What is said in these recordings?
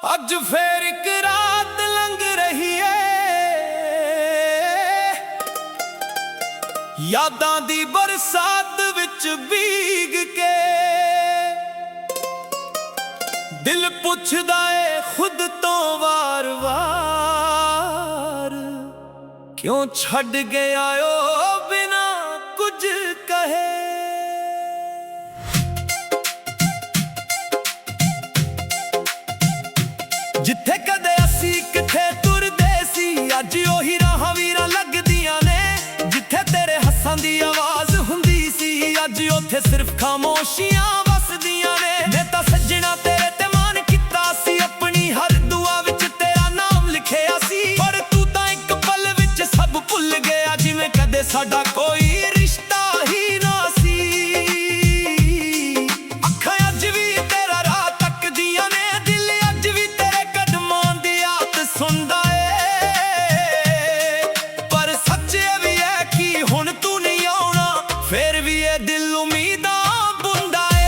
ਅੱਜ ਫੇਰ ਇੱਕ ਰਾਤ ਲੰਘ ਰਹੀ ਏ, ਯਾਦਾਂ ਦੀ ਬਰਸਾਤ ਵਿੱਚ ਭੀਗ ਕੇ। ਦਿਲ ਪੁੱਛਦਾ ਏ ਖੁਦ ਤੋਂ ਵਾਰ-ਵਾਰ, ਕਿਉਂ ਛੱਡ ਗਿਆ ਓ ਬਿਨਾ ਕੁਝ ਕਹੇ। ਜਿੱਥੇ ਕਦੇ ਅਸੀਂ ਕਿੱਥੇ ਤੁਰਦੇ ਸੀ, ਅੱਜ ਉਹੀ ਰਾਹਾਂ ਵੀਰਾਂ ਲੱਗਦੀਆਂ ਨੇ। ਜਿੱਥੇ ਤੇਰੇ ਹੱਸਾਂ ਦੀ ਆਵਾਜ਼ ਹੁੰਦੀ ਸੀ, ਅੱਜ ਉੱਥੇ ਸਿਰਫ ਖਾਮੋਸ਼ੀਆਂ ਵਸਦੀਆਂ ਨੇ। ਮੈਂ ਤਾਂ ਸੱਜਣਾ ਤੇਰੇ ਤੇ ਮਾਣ ਕੀਤਾ ਸੀ, ਆਪਣੀ ਹਰ ਦੁਆ ਵਿੱਚ ਤੇਰਾ ਨਾਮ ਲਿਖਿਆ ਸੀ। ਪਰ ਤੂੰ ਤਾਂ ਇੱਕ ਪਲ ਵਿੱਚ ਸਭ ਭੁੱਲ ਗਿਆ, ਜਿਵੇਂ ਕਦੇ ਸਾਡਾ ਕੋਈ ਰਿਸ਼ਤਾ ਹੀ ਨਾ ਸੀ। ਅੱਖਾਂ ਅੱਜ ਵੀ ਤੇਰਾ ਰਾਹ ਤੱਕਦੀਆਂ ਨੇ, ਦਿਲ ਅੱਜ ਵੀ ਤੇਰੇ ਕਦਮਾਂ ਦੀ ਆਵਾਜ਼ ਸੁਣਦਾ ਏ। ਪਰ ਸੱਚ ਇਹ ਵੀ ਹੈ ਕਿ ਹੁਣ ਤੂੰ ਨਹੀਂ ਆਉਣਾ, ਫੇਰ ਵੀ ਇਹ ਦਿਲ ਉਮੀਦਾਂ ਬੁੰਦਾ ਏ।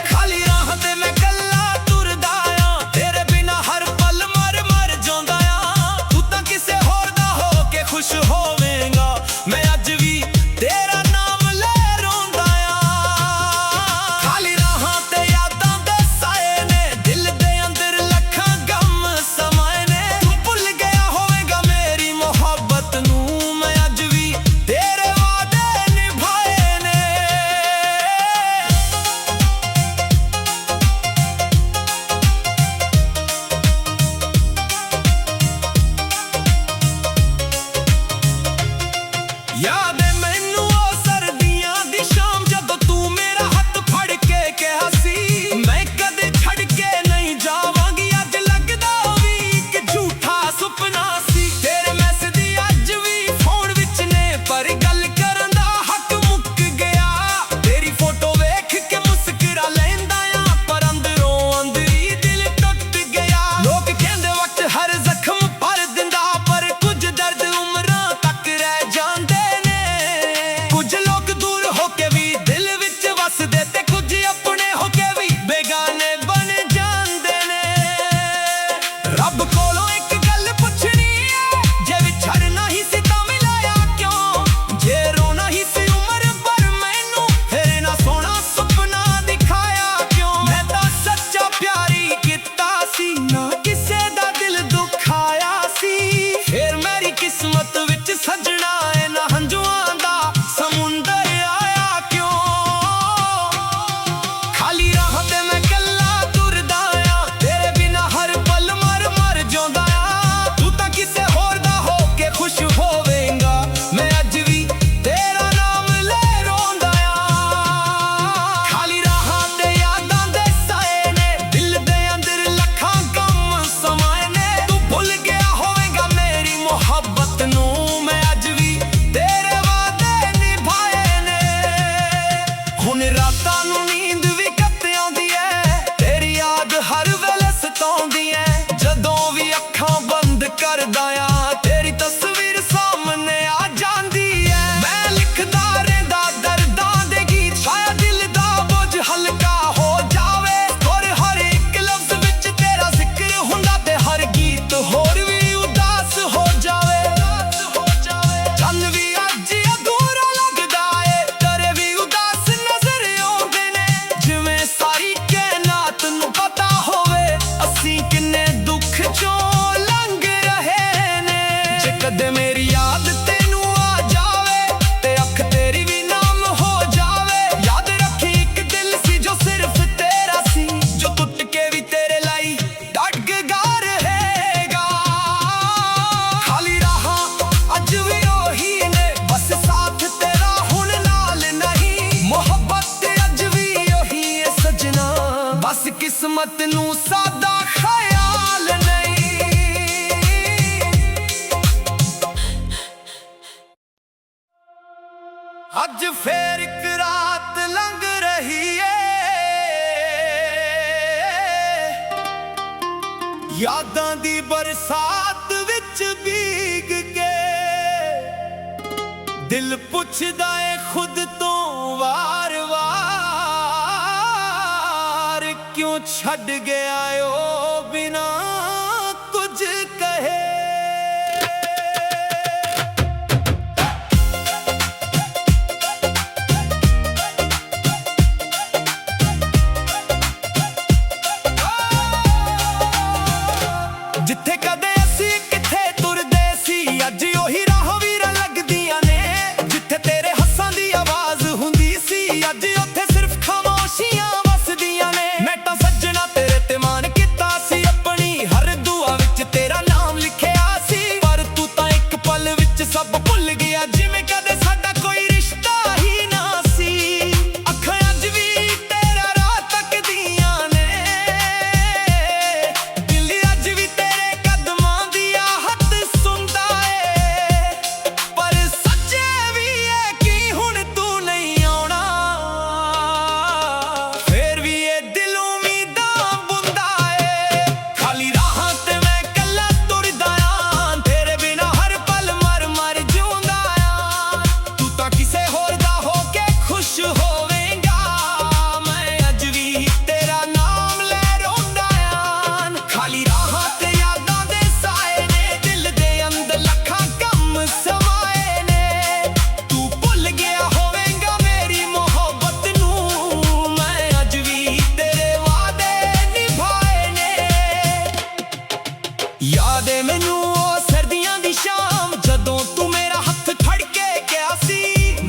ਖਾਲੀ ਰਾਹ ਤੇ ਮੈਂ ਕੱਲਾ ਤੁਰਦਾ ਆਂ, ਤੇਰੇ ਬਿਨਾ ਹਰ ਪਲ ਮਰ ਮਰ ਜਿਉਂਦਾ ਆਂ। ਤੂੰ ਤਾਂ ਕਿਸੇ ਹੋਰ ਦਾ ਹੋ ਕੇ ਖੁਸ਼ ਹੋਵੇਂਗਾ, ਮੈਂ ਅੱਜ ਵੀ ਤੇਰਾ ਨਾਮ ਲੈ ਰੋਂਦਾ ਆਂ। ਖਾਲੀ ਰਾਹਾਂ ਤੇ ਯਾਦਾਂ ਦੇ ਸਾਏ ਨੇ, ਦਿਲ ਦੇ ਅੰਦਰ ਲੱਖਾਂ ਗਮ ਸਮਾਏ ਨੇ। ਤੂੰ ਭੁੱਲ ਗਿਆ ਹੋਵੇਂਗਾ ਮੇਰੀ ਮੁਹੱਬਤ ਨੂੰ, ਮੈਂ ਅੱਜ ਵੀ ਤੇਰੇ ਵਾਅਦੇ ਨਿਭਾਏ ਨੇ। ਯਾਦ ਏ ਮੈਨੂੰ ਉਹ ਸਰਦੀਆਂ ਦੀ ਸ਼ਾਮ, ਜਦੋਂ ਤੂੰ ਮੇਰਾ ਹੱਥ ਫੜ ਕੇ ਕਿਹਾ ਸੀ, ਮੈਂ ਕਦੇ ਛੱਡ ਕੇ ਨਹੀਂ ਜਾਵਾਂਗੀ। ਅੱਜ ਲੱਗਦਾ ਵੀ ਇੱਕ ਝੂਠਾ ਸੁਪਨਾ ਸੀ। ਤੇਰੇ ਮੈਸੇਜ ਅੱਜ ਵੀ ਫੋਨ ਵਿੱਚ ਨੇ, ਪਰ ਗੱਲ ਕਰਨ ਦਾ ਹੱਕ ਮੁੱਕ ਗਿਆ। ਤੇਰੀ ਫੋਟੋ ਵੇਖ ਕੇ ਮੁਸਕਰਾ ਲੈਂਦਾ ਆਂ, ਪਰ ਅੰਦਰੋਂ ਅੰਦਰੀ ਦਿਲ ਟੁੱਟ ਗਿਆ। ਲੋਕ ਕਹਿੰਦੇ ਵਕਤ ਹਰ ਜ਼ਖਮ ਭਰ ਦਿੰਦਾ, ਪਰ ਕੁਝ ਦਰਦ ਉਮਰਾਂ ਤੱਕ ਰਹਿ ਜਾਂਦੇ ਨੇ। ਕੁਝ ਲੋਕ ਦੂਰ ਹੋ ਕੇ ਵੀ ਦਿਲ ਵਿੱਚ ਵਸਦੇ, ਤੇ ਕੁਝ ਆਪਣੇ ਹੋ ਕੇ ਵੀ ਬੇਗਾਨੇ ਬਣ ਜਾਂਦੇ ਨੇ। ਰੱਬ ਕੋਲੋਂ ਇੱਕ ਗੱਲ ਪੁੱਛਣੀ ਏ, ਜੇ ਵਿਛੜਨਾ ਹੀ ਸੀ ਤਾਂ ਮਿਲਾਇਆ ਕਿਉਂ? ਜੇ ਰੋਣਾ ਹੀ ਸੀ ਉਮਰ ਭਰ ਮੈਨੂੰ, ਫਿਰ ਨਾ ਸੋਹਣਾ ਸੁਪਨਾ ਦਿਖਾਇਆ ਕਿਉਂ? ਮੈਂ ਤਾਂ ਸੱਚਾ ਪਿਆਰ ਹੀ ਕੀਤਾ ਸੀ, ਨਾ ਕਿਸੇ ਦਾ ਦਿਲ ਦੁਖਾਇਆ ਸੀ। ਫਿਰ ਮੇਰੀ ਕਿਸਮਤ ਵਿੱਚ ਸੱਜਣਾ ਏ ਨਾ ਹੰਝੂਆਂ ਦਾ ਸਮੁੰਦਰ ਆਇਆ ਕਿਉਂ? ਖਾਲੀ ਰਾਹ ਤੇ ਮੈਂ ਕੱਲਾ ਤੁਰਦਾ ਆਂ, ਤੇਰੇ ਬਿਨਾ ਹਰ ਪਲ ਮਰ ਮਰ ਜਿਉਂਦਾ ਆਂ। ਤੂੰ ਤਾਂ ਕਿਸੇ ਹੋਰ ਦਾ ਹੋ ਕੇ ਖੁਸ਼ ਹੋਵੇਂਗਾ, ਮੈਂ ਅੱਜ ਵੀ ਤੇਰਾ ਨਾਮ ਲੈ ਰੋਂਦਾ ਆਂ। ਖਾਲੀ ਰਾਹਾਂ ਤੇ ਯਾਦਾਂ ਦੇ ਸਾਏ ਨੇ, ਦਿਲ ਦੇ ਅੰਦਰ ਲੱਖਾਂ ਗਮ ਸਮਾਏ ਨੇ। ਤੂੰ ਭੁੱਲ ਗਿਆ ਹੋਵੇਂਗਾ ਮੇਰੀ ਮੁਹੱਬਤ ਨੂੰ, ਮੈਂ ਅੱਜ ਵੀ ਤੇਰੇ ਵਾਅਦੇ ਨਿਭਾਏ ਨੇ। ਹੁਣ ਰਾਤਾਂ ਨੂੰ ਨੀਂਦ ਵੀ ਘੱਟ ਆਉਂਦੀ ਐ, ਤੇਰੀ ਯਾਦ ਹਰ ਵੇਲੇ ਸਤਾਉਂਦੀ ਐ। ਜਦੋਂ ਵੀ ਅੱਖਾਂ ਬੰਦ ਕਰਦਾ ਆਂ, ਤੇਰੀ ਤਸਵੀਰ ਸਾਹਮਣੇ ਆ ਜਾਂਦੀ ਐ। ਮੈਂ ਲਿਖਦਾ ਰਹਿੰਦਾ ਦਰਦਾਂ ਦੇ ਗੀਤ, ਸ਼ਾਇਦ ਦਿਲ ਦਾ ਬੋਝ ਹਲਕਾ ਹੋ ਜਾਵੇ। ਔਰ ਹਰ ਇੱਕ ਲਫ਼ਜ਼ ਵਿੱਚ ਤੇਰਾ ਜ਼ਿਕਰ ਹੁੰਦਾ, ਤੇ ਹਰ ਗੀਤ ਹੋਰ ਵੀ ਉਦਾਸ ਹੋ ਜਾਵੇ। ਚੰਨ ਵੀ ਅੱਜ ਅਧੂਰਾ ਲੱਗਦਾ ਏ, ਤੇਰੇ ਵੀ ਉਦਾਸ ਨਜ਼ਰ ਆਉਂਦੇ ਨੇ। ਜਿਵੇਂ ਸਾਰੀ ਕਾਇਨਾਤ ਨੂੰ ਪਤਾ ਹੋਵੇ, ਅਸੀਂ ਕਿੰਨੇ ਦੁੱਖ ਚੋਂ ਲੰਘ ਰਹੇ ਨੇ। ਜੇ ਕਦੇ ਮੇਰੀ ਯਾਦ ਤੈਨੂੰ ਆ ਜਾਵੇ, ਤੇ ਅੱਖ ਤੇਰੀ ਵੀ ਨਾਮ ਹੋ ਜਾਵੇ। ਯਾਦ ਰੱਖੀ ਇੱਕ ਦਿਲ ਸੀ ਜੋ ਸਿਰਫ ਤੇਰਾ ਸੀ, ਜੋ ਟੁੱਟ ਕੇ ਵੀ ਤੇਰੇ ਲਈ ਡਟਗਾ ਰਹੇਗਾ। ਖਾਲੀ ਰਾਹਾਂ ਅੱਜ ਵੀ ਉਹੀ ਨੇ, ਬਸ ਸਾਥ ਤੇਰਾ ਹੁਣ ਨਾਲ ਨਹੀਂ। ਮੁਹੱਬਤ ਅੱਜ ਵੀ ਉਹੀ ਏ ਸਜਣਾ, ਬਸ ਕਿਸਮਤ ਨੂੰ ਸਾਦਾ ਖਿਆਲ ਨਹੀਂ। ਅੱਜ ਫੇਰ ਇੱਕ ਰਾਤ ਲੰਘ ਰਹੀ ਏ, ਯਾਦਾਂ ਦੀ ਬਰਸਾਤ ਵਿੱਚ ਭੀਗ ਕੇ। ਦਿਲ ਪੁੱਛਦਾ ਏ ਖੁਦ ਤੋਂ ਵਾਰ-ਵਾਰ, क्यों छड़ गया ओ बिना कुछ कहे। जिथे कदे असी किथे तुरदे सी अज ओही राह वीरा लगदियां ने। जिथे तेरे हस्सां दी आवाज हुंदी सी अज उत्थे सिर्फ खामोशियां वसदियां ने। मैं तां सज्जना तेरे ते मान कीता सी अपनी हर दुआ विच तेरा नाम लिखिया सी। पर तू तां इक पल विच सब भुल गया जिवें कदे साडा कोई रिश्ता ही ना सी। अखां अज वी तेरा राह तकदियां ने, दिल अज वी तेरे कदमां दी आहट सुनदा ए। पर सच्चे वी है कि हुण तू नहीं आउणा, फेर वी ए दिल उम्मीदां बुंदा ए। खाली राहां ते मैं कल्ला तुरदा आं, तेरे बिना हर पल मर मर जिउंदा आं। तू तां किसे होर दा हो के खुश होवेंगा, मैं अज वी तेरा नाम लै रोंदा आं। खाली राहां ते यादां दे साए ने, दिल दे अंदर लखां गम समाए ने। तू भुल गया होवेंगा मेरी मोहब्बत नूं, मैं अज वी तेरे वादे निभाए ने। याद ए मैनू ओ सर्दियां दी शाम जदों तू मेरा हत्थ फड़ के किहा सी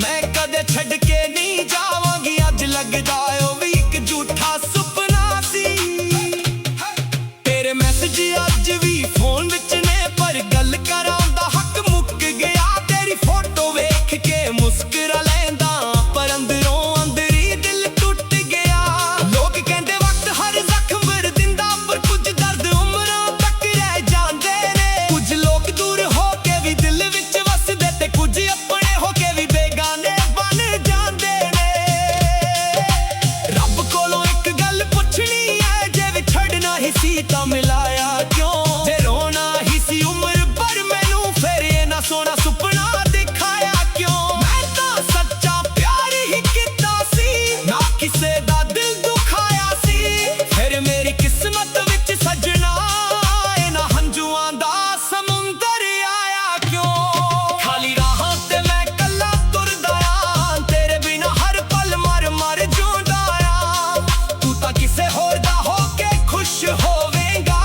मैं कदे छड्ड के नहीं जावांगी। अज लगदा ओ वी इक झूठा सुपना सी। तेरे मैसेज अज वी फोन विच ने, पर गल करां दा हक मुक गया। तेरी फोटो वेख के मुस्करा लैंदा, पर अंदरों अंदर ही दिल टुट गया। लोग कहंदे वक्त हर जख्म भर दिंदा, पर कुछ दर्द उमरां तक रह जांदे ने। कुछ लोग दूर हो के भी दिल विच वसदे, ते कुछ अपने हो के भी बेगाने बन जांदे ने। रब कोलों एक गल पुछनी है, जे विछड़ना ही सी तां मिलाया क्यों। जे रोना ही सी उम्र भर मैनू फेर ये ना सोना सुपना दिखाया क्यों। मैं तां सच्चा प्यार ही कीता सी, ना किसे दा दिल दुखाया सी। फिर मेरी किस्मत विच सजना इन्हां हंजुआं दा समुंदर आया क्यों। खाली राहां ते मैं कल्ला तुरदा आं, तेरे बिना हर पल मर मर जिउंदा आं। तू तां किसे होर दा हो के खुश होवेंगा,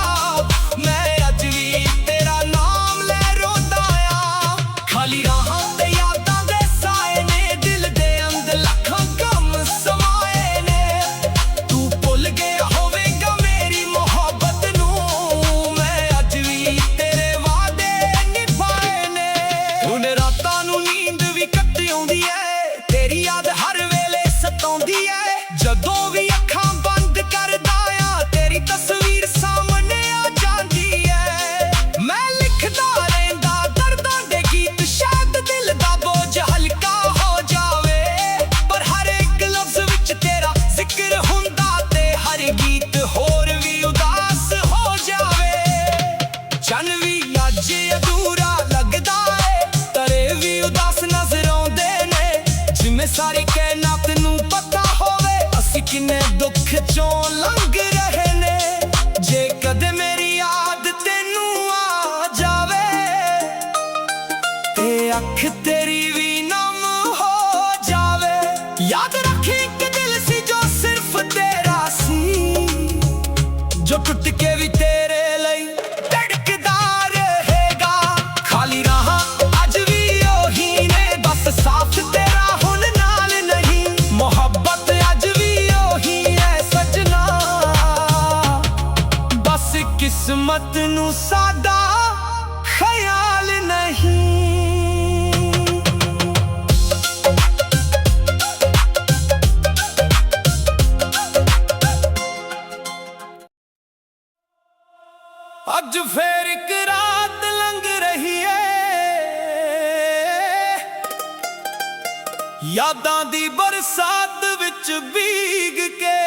मैं अज वी तेरा नाम लै रोंदा आं। खाली राहां ते यादां दे साए ने, दिल दे अंदर लखां गम समाए ने। तू भुल गया होवेंगा मेरी मोहब्बत नूं, मैं अज वी तेरे वादे निभाए ने। हुण रातां नूं नींद वी घट आउंदी ऐ, तेरी याद हर वेले सताउंदी ऐ। जदों वी अखां बंद करदा आं, तेरी तस्वीर सामने आ जांदी ऐ। मैं लिखदा रहिंदा दर्दां दे गीत, शायद दिल दा बोझ हल्का हो जावे। पर हर एक लफ्ज़ विच तेरा जिक्र हुंदा, ते हर गीत होर वी उदास हो जावे। चन वी अज अधूरा लगदा ऐ, तरे वी उदास नजर आउंदे ने। जिवें सारी कायनात नूं पता होवे असीं किन्ने दुख चों लंघ रहे ने। जे कदे मेरी याद तेनू आ जावे, ते अख तेरी भी नम हो जावे। याद रखी एक दिल सी जो सिर्फ तेरा सी, जो टुट के भी तेरे लई धड़कदा रहेगा। खाली राहां अज वी ओही ने, बस साथ तेरा हुण नाल नहीं। मोहब्बत अज वी ओही है सजना, बस किस्मत नूं सादा ख्याल नहीं। अज फेर एक रात लंघ रही है, यादां दी बरसात विच भीग के।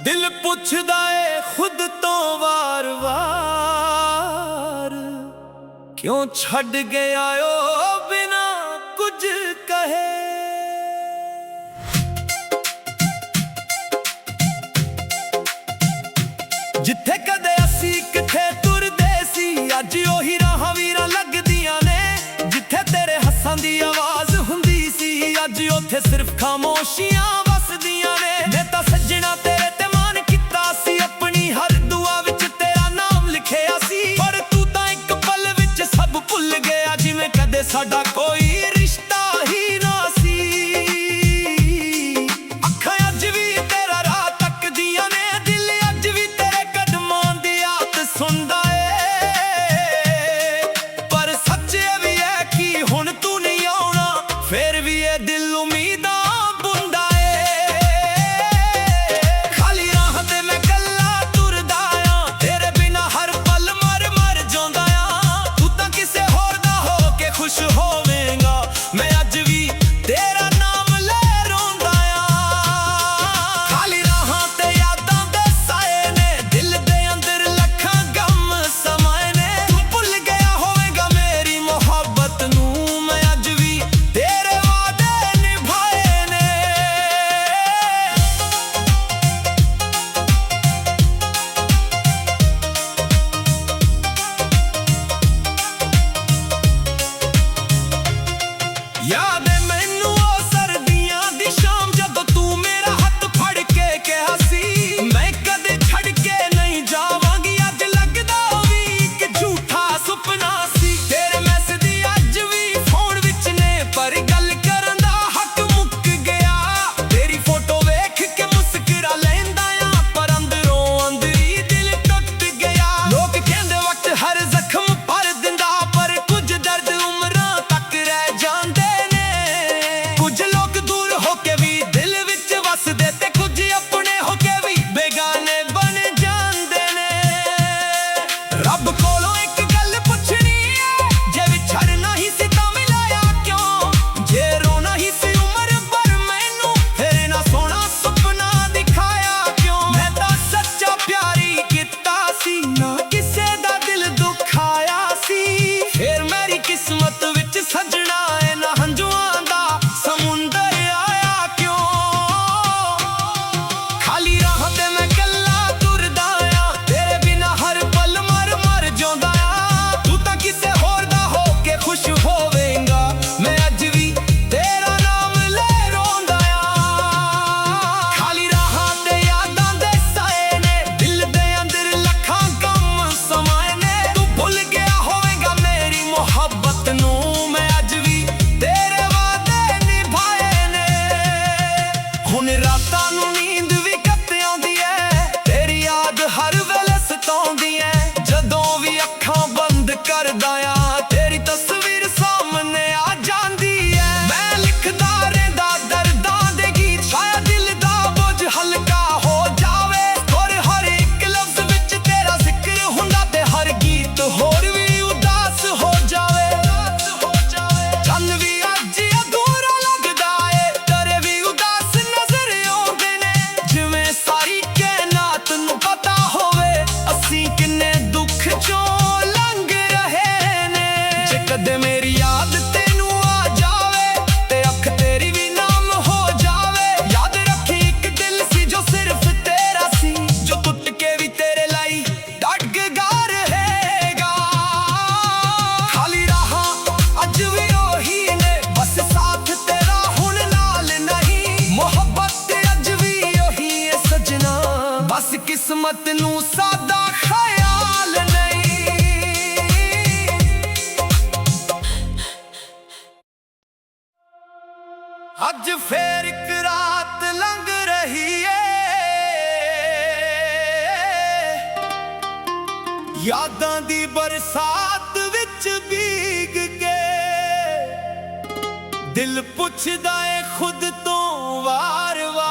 दिल पुछदा ए खुद तो वार वार, क्यों छड़ गया ओ बिना कुछ कहे। ਜਿੱਥੇ ਕਦੇ ਅਸੀਂ ਕਿੱਥੇ ਤੁਰਦੇ ਸੀ, ਅੱਜ ਉਹੀ ਰਾਹਾਂ ਵੀਰਾਂ ਲੱਗਦੀਆਂ ਨੇ। ਜਿੱਥੇ ਤੇਰੇ ਹੱਸਾਂ ਦੀ ਆਵਾਜ਼ ਹੁੰਦੀ ਸੀ, ਅੱਜ ਉੱਥੇ ਸਿਰਫ ਖਾਮੋਸ਼ੀਆਂ ਵਸਦੀਆਂ ਨੇ। ਮੈਂ ਤਾਂ ਸੱਜਣਾ ਤੇਰੇ ਤੇ ਮਾਣ ਕੀਤਾ ਸੀ, ਆਪਣੀ ਹਰ ਦੁਆ ਵਿੱਚ ਤੇਰਾ ਨਾਮ ਲਿਖਿਆ ਸੀ। ਪਰ ਤੂੰ ਤਾਂ ਇੱਕ ਪਲ ਵਿੱਚ ਸਭ ਭੁੱਲ ਗਿਆ, ਜਿਵੇਂ ਕਦੇ ਸਾਡਾ ਕੋਈ ਰਿਸ਼ਤਾ ਹੀ ਨਾ ਸੀ। ਅੱਖਾਂ ਅੱਜ ਵੀ ਤੇਰਾ ਰਾਹ ਤੱਕਦੀਆਂ ਨੇ, ਦਿਲ ਅੱਜ ਵੀ ਤੇਰੇ ਕਦਮਾਂ ਦੀ ਆਤ ਸੁਣਦਾ ਏ। ਪਰ ਸੱਚ ਇਹ ਵੀ ਹੈ ਕਿ ਹੁਣ ਤੂੰ ਨਹੀਂ ਆਉਣਾ, ਫੇਰ ਵੀ ਇਹ ਦਿਲ ਉਮੀਦਾਂ ਬੁੰਦਾ ਏ। ਖਾਲੀ ਰਾਹ ਤੇ ਮੈਂ ਕੱਲਾ ਤੁਰਦਾ ਆਂ, ਤੇਰੇ ਬਿਨਾਂ ਹਰ ਪਲ ਮਰ ਮਰ ਜਿਉਂਦਾ ਆਂ। ਤੂੰ ਤਾਂ ਕਿਸੇ ਹੋਰ ਦਾ ਹੋ ਕੇ ਖੁਸ਼ ਹੋਵੇਂਗਾ, ਮੈਂ ਅੱਜ ਵੀ ਤੇਰਾ ਨਾਮ ਲੈ ਰੋਂਦਾ ਆਂ। ਖਾਲੀ ਰਾਹਾਂ ਤੇ ਯਾਦਾਂ ਦੇ ਸਾਏ ਨੇ, ਦਿਲ ਦੇ ਅੰਦਰ ਲੱਖਾਂ ਗਮ ਸਮਾਏ ਨੇ। ਤੂੰ ਭੁੱਲ ਗਿਆ ਹੋਵੇਂਗਾ ਮੇਰੀ ਮੁਹੱਬਤ ਨੂੰ, ਮੈਂ ਅੱਜ ਵੀ ਤੇਰੇ ਵਾਅਦੇ ਨਿਭਾਏ ਨੇ। ਯਾਦ ਏ ਮੈਨੂੰ ਉਹ ਸਰਦੀਆਂ ਦੀ ਸ਼ਾਮ, ਜਦੋਂ ਤੂੰ ਮੇਰਾ ਹੱਥ ਫੜ ਕੇ ਕਿਹਾ ਸੀ, ਮੈਂ ਕਦੇ ਛੱਡ ਕੇ ਨਹੀਂ ਜਾਵਾਂਗੀ। ਅੱਜ ਲੱਗਦਾ ਵੀ ਇੱਕ ਝੂਠਾ ਸੁਪਨਾ ਸੀ। ਤੇਰੇ ਮੈਸੇਜ ਅੱਜ ਵੀ ਫੋਨ ਵਿੱਚ ਨੇ, ਪਰ ਗੱਲ ਕਰਨ ਦਾ ਹੱਕ ਮੁੱਕ ਗਿਆ। ਤੇਰੀ ਫੋਟੋ ਵੇਖ ਕੇ ਮੁਸਕਰਾ ਲੈਂਦਾ ਆਂ, ਪਰ ਅੰਦਰੋਂ ਅੰਦਰੀ ਦਿਲ ਟੁੱਟ ਗਿਆ। ਲੋਕ ਕਹਿੰਦੇ ਵਕਤ ਹਰ ਜ਼ਖਮ ਭਰ ਦਿੰਦਾ, ਪਰ ਕੁਝ ਦਰਦ ਉਮਰਾਂ ਤੱਕ ਰਹਿ ਜਾਂਦੇ ਨੇ। ਕੁਝ ਲੋਕ ਦੂਰ ਹੋ ਕੇ ਵੀ ਦਿਲ ਵਿੱਚ ਵਸਦੇ, ਤੇ ਕੁਝ ਆਪਣੇ ਹੋ ਕੇ ਵੀ ਬੇਗਾਨੇ ਬਣ ਜਾਂਦੇ ਨੇ। ਰੱਬ ਕੋਲੋਂ ਇੱਕ ਗੱਲ ਪੁੱਛਣੀ ਏ, ਜੇ ਵਿਛੜਨਾ ਹੀ ਸੀ ਤਾਂ ਮਿਲਾਇਆ ਕਿਉਂ? ਜੇ ਰੋਣਾ ਹੀ ਸੀ ਉਮਰ ਭਰ ਮੈਨੂੰ, ਫਿਰ ਨਾ ਸੋਹਣਾ ਸੁਪਨਾ ਦਿਖਾਇਆ ਕਿਉਂ? ਮੈਂ ਤਾਂ ਸੱਚਾ ਪਿਆਰ ਹੀ ਕੀਤਾ ਸੀ, ਨਾ ਕਿਸੇ ਦਾ ਦਿਲ ਦੁਖਾਇਆ ਸੀ। ਫਿਰ ਮੇਰੀ ਕਿਸਮਤ ਵਿੱਚ ਸੱਜਣਾ ਏ, ਨਾ ਹੰਝੂਆਂ ਦਾ ਸਮੁੰਦਰ ਆਇਆ ਕਿਉਂ? ਖਾਲੀ ਰਾਹ ਤੇ ਮੈਂ ਕੱਲਾ ਤੁਰਦਾ ਆਂ, ਤੇਰੇ ਬਿਨਾਂ ਹਰ ਪਲ ਮਰ ਮਰ ਜਿਉਂਦਾ ਆਂ। ਤੂੰ ਤਾਂ ਕਿਸੇ ਹੋਰ ਦਾ ਹੋ ਕੇ ਖੁਸ਼ ਹੋਵੇਂਗਾ, ਮੈਂ ਅੱਜ ਵੀ ਤੇਰਾ ਨਾਮ ਲੈ ਰੋਂਦਾ ਆਂ। ਖਾਲੀ ਰਾਹਾਂ ਤੇ ਯਾਦਾਂ ਦੇ ਸਾਏ ਨੇ, ਦਿਲ ਦੇ ਅੰਦਰ ਲੱਖਾਂ ਗਮ ਸਮਾਏ ਨੇ। ਤੂੰ ਭੁੱਲ ਗਿਆ ਹੋਵੇਂਗਾ ਮੇਰੀ ਮੁਹੱਬਤ ਨੂੰ, ਮੈਂ ਅੱਜ ਵੀ ਤੇਰੇ ਵਾਅਦੇ ਨਿਭਾਏ ਨੇ। ਹੁਣ ਰਾਤਾਂ ਨੂੰ ਨੀਂਦ ਵੀ ਘੱਟ ਆਉਂਦੀ ਐ, ਤੇਰੀ ਯਾਦ ਹਰ ਵੇਲੇ ਸਤਾਉਂਦੀ ਐ। ਜਦੋਂ ਵੀ ਅੱਖਾਂ ਬੰਦ ਕਰਦਾ ਆਂ, ਤੇਰੀ ਤਸਵੀਰ ਸਾਹਮਣੇ ਆ ਜਾਂਦੀ ਐ। ਮੈਂ ਲਿਖਦਾ ਰਹਿੰਦਾ ਦਰਦਾਂ ਦੇ ਗੀਤ, ਸ਼ਾਇਦ ਦਿਲ ਦਾ ਬੋਝ ਹਲਕਾ ਹੋ ਜਾਵੇ। ਔਰ ਹਰ ਇੱਕ ਲਫ਼ਜ਼ ਵਿੱਚ ਤੇਰਾ ਜ਼ਿਕਰ ਹੁੰਦਾ, ਤੇ ਹਰ ਗੀਤ ਹੋਰ ਵੀ ਉਦਾਸ ਹੋ ਜਾਵੇ। ਚੰਨ ਵੀ ਅੱਜ ਅਧੂਰਾ ਲੱਗਦਾ ਏ, ਤੇਰੇ ਵੀ ਉਦਾਸ ਨਜ਼ਰ ਆਉਂਦੇ ਨੇ। ਜਿਵੇਂ ਸਾਰੀ ਕਾਇਨਾਤ ਨੂੰ ਪਤਾ ਹੋਵੇ, ਅਸੀਂ ਕਿੰਨੇ ਦੁੱਖ ਚੋਂ ਲੰਘ ਰਹੇ ਨੇ। ਜੇ ਕਦੇ ਮੇਰੀ ਯਾਦ ਤੈਨੂੰ ਆ ਜਾਵੇ, ਤੇ ਅੱਖ ਤੇਰੀ ਵੀ ਨਾਮ ਹੋ ਜਾਵੇ, ਯਾਦ ਰੱਖੀ ਇੱਕ ਦਿਲ ਸੀ ਜੋ ਸਿਰਫ ਤੇਰਾ ਸੀ, ਜੋ ਟੁੱਟ ਕੇ ਵੀ ਤੇਰੇ ਲਈ ਡਟਗਾ ਰਹੇਗਾ। ਖਾਲੀ ਰਾਹਾਂ ਅੱਜ ਵੀ ਉਹੀ ਨੇ, ਬਸ ਸਾਥ ਤੇਰਾ ਹੁਣ ਨਾਲ ਨਹੀਂ। ਮੁਹੱਬਤ ਅੱਜ ਵੀ ਉਹੀ ਏ ਸੱਜਣਾ, ਬਸ ਕਿਸਮਤ ਨੂੰ ਸਾਦਾ ਖਿਆਲ ਨਹੀਂ। ਅੱਜ ਫੇਰ ਇੱਕ ਰਾਤ ਲੰਘ ਰਹੀ ਏ, ਯਾਦਾਂ ਦੀ ਬਰਸਾਤ ਵਿੱਚ ਭੀਗ ਕੇ। ਦਿਲ ਪੁੱਛਦਾ ਏ ਖੁਦ ਤੋਂ ਵਾਰ-ਵਾਰ,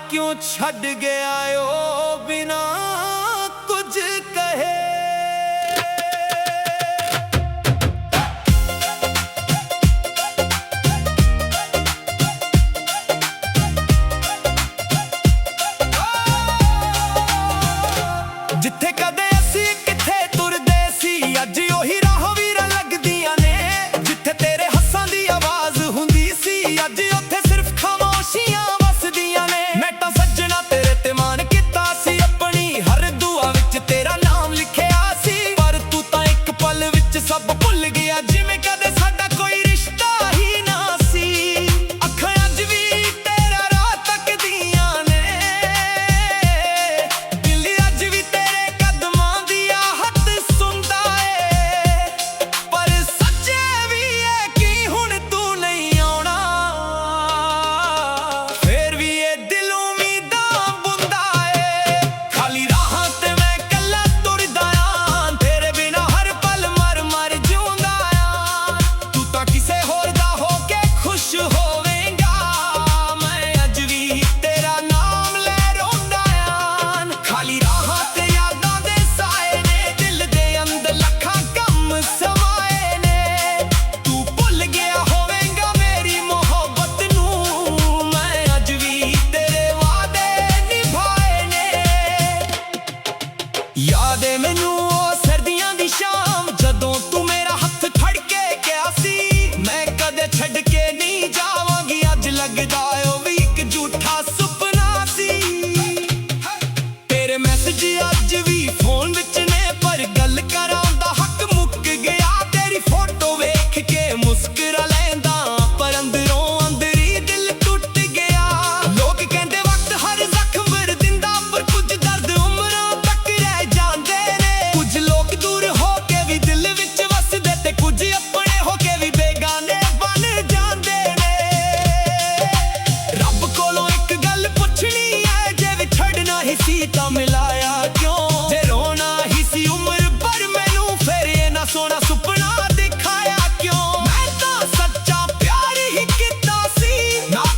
ਕਿਉਂ ਛੱਡ ਗਿਆ ਓ ਬਿਨਾ ਕੁਝ ਕਹੇ। ਜਿੱਥੇ ਕਦੇ ਅਸੀਂ ਕਿੱਥੇ ਤੁਰਦੇ ਸੀ, ਅੱਜ ਉਹੀ ਰਾਹ ਵੀਰਾਂ ਲੱਗਦੀਆਂ ਨੇ। ਜਿੱਥੇ ਤੇਰੇ ਹੱਸਾਂ ਦੀ ਆਵਾਜ਼ ਹੁੰਦੀ ਸੀ, ਅੱਜ ਉੱਥੇ ਸਿਰਫ ਖਾਮੋਸ਼ੀਆਂ ਵਸਦੀਆਂ ਨੇ। ਮੈਂ ਤਾਂ ਸੱਜਣਾ ਤੇਰੇ ਤੇ ਮਾਣ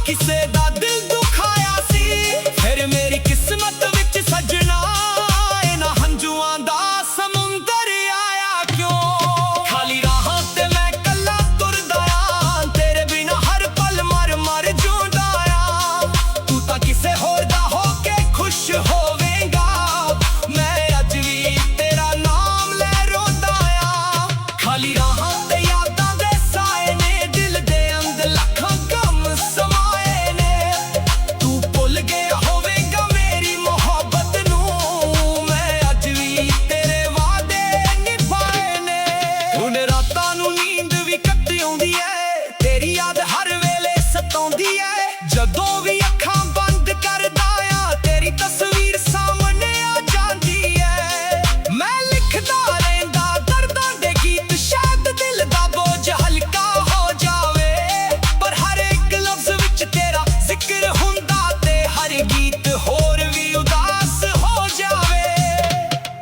ਕਿਸੇ ਦਾ ਦਿਲ ਦੁਖਾਇਆ ਸੀ, ਫਿਰ ਮੇਰੀ ਕਿਸਮਤ ਵਿੱਚ ਸਜਣਾ ਇਹਨਾਂ ਹੰਝੂਆਂ ਦਾ ਸਮੁੰਦਰ ਆਇਆ ਕਿਉਂ। ਖਾਲੀ ਰਾਹਾਂ ਤੇ ਮੈਂ ਕੱਲਾ ਤੁਰਦਾ ਆ, ਤੇਰੇ ਬਿਨਾ ਹਰ ਪਲ ਮਰ ਮਰ ਜਿਉਂਦਾ ਆ। ਤੂੰ ਤਾਂ ਕਿਸੇ ਹੋਰ ਦਾ ਹੋ ਕੇ ਖੁਸ਼ ਹੋਵੇਂਗਾ, ਮੈਂ ਅੱਜ ਵੀ ਤੇਰਾ ਨਾਮ ਲੈ ਰੋਂਦਾ ਆ। ਖਾਲੀ ਰਾਹਾਂ ਤੇ ਯਾਦਾਂ ਦੇ ਸਾਏ ਨੇ, ਦਿਲ ਦੇ ਅੰਦਰ ਲੱਖਾਂ ਗਮ ਸਮਾਏ ਨੇ। ਤੂੰ ਭੁੱਲ ਗਿਆ ਹੋਵੇਂਗਾ ਮੇਰੀ ਮੁਹੱਬਤ ਨੂੰ, ਮੈਂ ਅੱਜ ਵੀ ਤੇਰੇ ਵਾਅਦੇ ਨਿਭਾਏ ਨੇ। ਹੁਣ ਰਾਤਾਂ ਨੂੰ ਨੀਂਦ ਵੀ ਘੱਟ ਆਉਂਦੀ ਐ, ਤੇਰੀ ਯਾਦ ਹਰ ਵੇਲੇ ਸਤਾਉਂਦੀ ਐ। ਜਦੋਂ ਵੀ ਅੱਖਾਂ ਬੰਦ ਕਰਦਾ ਆ, ਤੇਰੀ ਤਸਵੀਰ ਸਾਹਮਣੇ ਆ ਜਾਂਦੀ ਐ। ਮੈਂ ਲਿਖਦਾ ਰਹਿੰਦਾ ਦਰਦਾਂ ਦੇ ਗੀਤ, ਸ਼ਾਇਦ ਦਿਲ ਦਾ ਬੋਝ ਹਲਕਾ ਹੋ ਜਾਵੇ, ਪਰ ਹਰ ਇੱਕ ਲਫ਼ਜ਼ ਵਿੱਚ ਤੇਰਾ ਜ਼ਿਕਰ ਹੁੰਦਾ ਤੇ ਹਰ ਗੀਤ ਹੋਰ ਵੀ ਉਦਾਸ ਹੋ ਜਾਵੇ।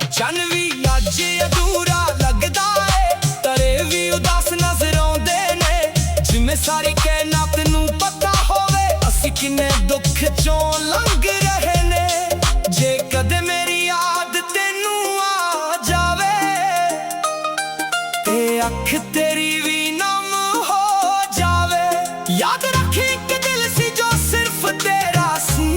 ਚੰਨ ਵੀ ਅੱਜ ਅਧੂਰਾ ਲੱਗਦਾ ਏ, ਤਰੇ ਵੀ ਉਦਾਸ ਨਜ਼ਰ ਆਉਂਦੇ ਨੇ, ਜਿਵੇਂ ਸਾਰੀ ਕਾਇਨਾਤ ਨੂੰ ਪਤਾ ਹੋਵੇ ਅਸੀਂ ਕਿੰਨੇ ਦੁੱਖ ਚੋਂ ਲੰਘ ਰਹੇ ਨੇ। ਜੇ ਕਦੇ ਮੇਰੀ ਯਾਦ ਤੈਨੂੰ ਆ ਜਾਵੇ ਤੇ ਅੱਖ ਤੇਰੀ ਵੀ ਨਮ ਹੋ ਜਾਵੇ, ਯਾਦ ਰੱਖੀ ਇੱਕ ਦਿਲ ਸੀ ਜੋ ਸਿਰਫ ਤੇਰਾ ਸੀ,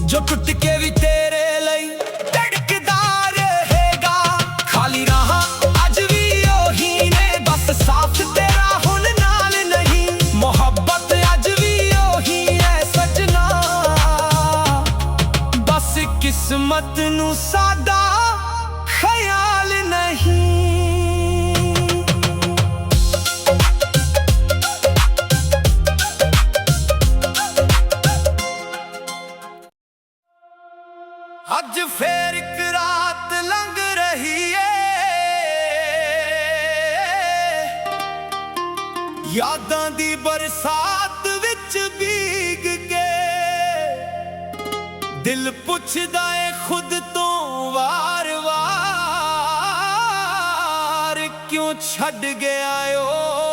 ਜੋ ਟੁੱਟ ਕੇ ਵੀ ਤੇਰੇ ਲਈ ਧੜਕਦਾ ਰਹੇਗਾ। ਖਾਲੀ ਰਾਹਾਂ ਅੱਜ ਵੀ ਉਹੀ ਨੇ, ਬਸ ਸਾਥ ਤੇਰਾ ਹੁਣ ਨਾਲ ਨਹੀਂ। ਮੁਹੱਬਤ ਅੱਜ ਵੀ ਉਹੀ ਹੈ ਸਜਣਾ, ਬਸ ਕਿਸਮਤ ਨੂੰ ਸਾਡਾ ਖਿਆਲ ਨਹੀਂ। ਅੱਜ ਫੇਰ ਇੱਕ ਰਾਤ ਲੰਘ ਰਹੀ ਏ, ਯਾਦਾਂ ਦੀ ਬਰਸਾਤ ਵਿੱਚ ਭੀਗ ਕੇ। ਦਿਲ ਪੁੱਛਦਾ ਏ ਖੁਦ ਤੋਂ ਵਾਰ-ਵਾਰ, ਕਿਉਂ ਛੱਡ ਗਿਆ ਓ